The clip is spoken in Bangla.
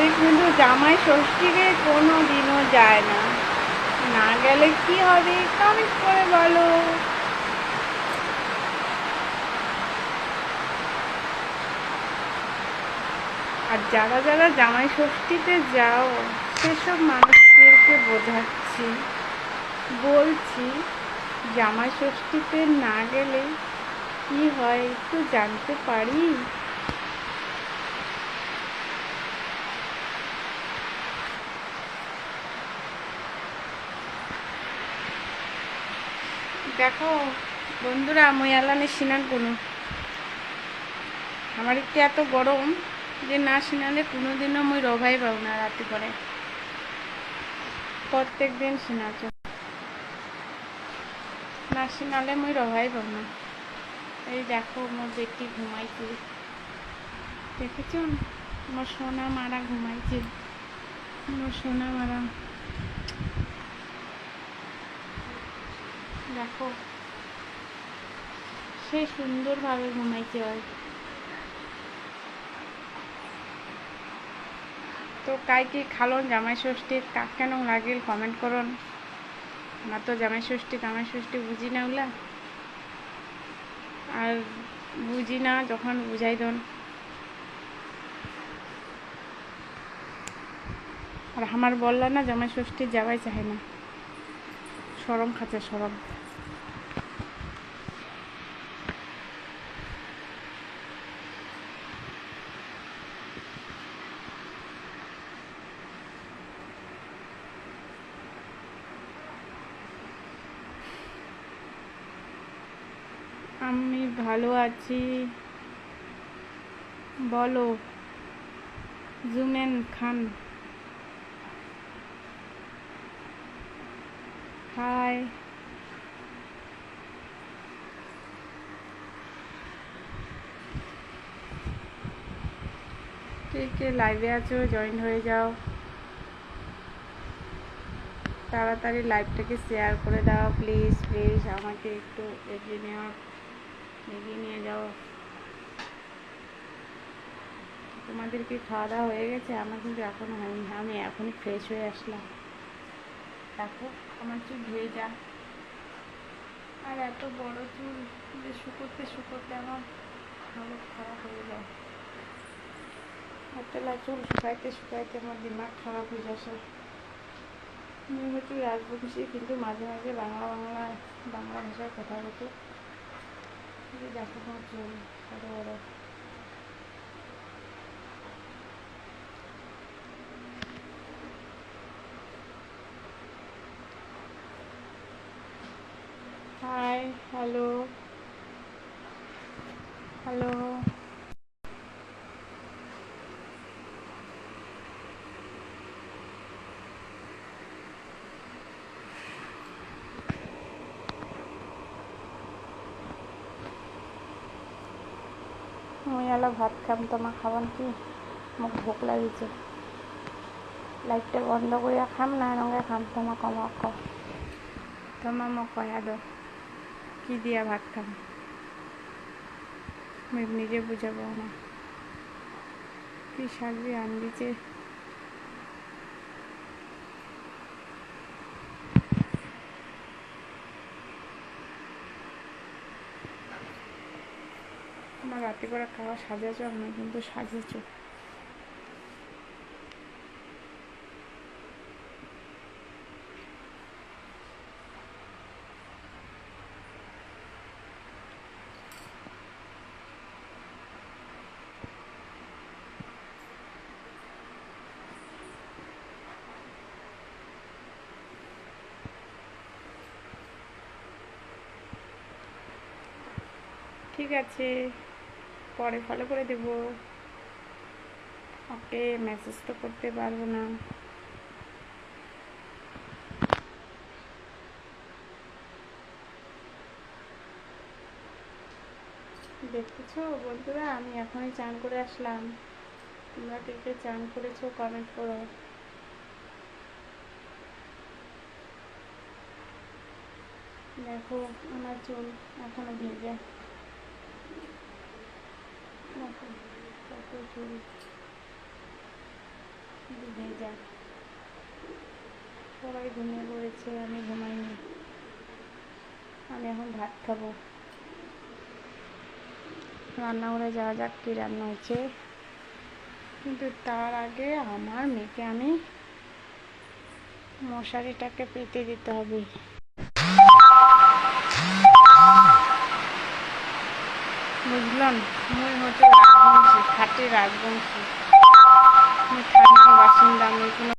সে কিন্তু জামাই ষষ্ঠীকে কোনো দিনও যায় না। না গেলে কি হবে কমেন্ট করে বলো। আর যারা যারা জামাই ষষ্ঠীতে যাও সেসব মানুষদেরকে বোঝাচ্ছি, বলছি জামাই ষষ্ঠীতে না গেলে কি হয় একটু জানতে পারি। দেখো বন্ধুরা, মই আলানে সিনান কোনো আমার একটু এত গরম যে না সিনালে কোনোদিনও মই রভাই পাও না। রাতে করে প্রত্যেক দিন সিনাচ না সিনালে মই রভাই পাও না। এই দেখো মোর বেটি ঘুমাইছে, দেখেছ মোর সোনা মারা ঘুমাইছে। মোর সোনা মারা দেখো সে সুন্দরভাবে ঘুমাইছে হয়। তো কাই কি খালন জামাই ষষ্ঠীর কাক কেন লাগিল কমেন্ট করুন। না তো জামাই ষষ্ঠী বুঝি না ওলা, আর বুঝি না যখন বুঝাই দন। আর আমার বললা না জামাই ষষ্ঠী যাওয়াই চাহে না, সরম খাচ্ছে সরম। আমি ভালো আছি, বলো জুমেন খান। হাই, কে কে লাইভে আছো জয়েন হয়ে যাও, তাড়াতাড়ি লাইভটাকে শেয়ার করে দাও প্লিজ প্লিজ। আমাকে একটু এগিয়ে নিয়ে যাও। তোমাদের কি খাওয়া দাওয়া হয়ে গেছে? আমার কিন্তু এখনো হয়নি, আমি এখনই ফ্রেশ হয়ে আসলাম। দেখো আমার চুল ধুয়ে যা, আর এত বড় চুল যে শুকোতে আমার হালত খারাপ হয়ে যায়। এতলা চুল শুকাইতে আমার দিমাগ খারাপ হয়ে যাচ্ছে। আমি হচ্ছে রাজবংশী, কিন্তু মাঝে মাঝে বাংলা ভাষায় কথা বলতে। দেখো তোমার চুল কত বড়। Hi, hello hello. মই আলা ভাত খাম, তোমার খাবান কি? মোক ভোক লাগিছে। লাইটটা বন্ধ করিয়া খাম না এনেকে খাম? তোমার তোমার মোক কয়া দো কি দিয়া ভাত খাম, আমি নিজে বুঝাবো না। কি শাকবি আনদিছে, আমার রাতে করে খাওয়া সাজাচ্ছ, আমি কিন্তু সাজিয়েছ। ঠিক আছে, পরে ফলো করে দেব। ওকে, মেসেজ তো করতে পারবো না। দেখতেছো বন্ধুরা, আমি এখনই চান করে আসলাম। তোমরা কে কে চান করেছো কমেন্ট করো। দেখো আমার চুল এখনো ভিজে, দেখো কত চুল। ভেজা। সবাই ঘুমিয়ে পড়েছে, আমি ঘুমাইনি। আমি এখন ভাত খাবো। রান্নাঘরে যাওয়া যাক, কী রান্না হচ্ছে। কিন্তু তার আগে আমার মেয়েকে আমি মশারিটাকে পেতে দিতে হবে। বুঝলাম, মুই হচ্ছে রাজবংশী, খাঁটি রাজবংশী। আমি থানার বাসিন্দা, আমি কোনো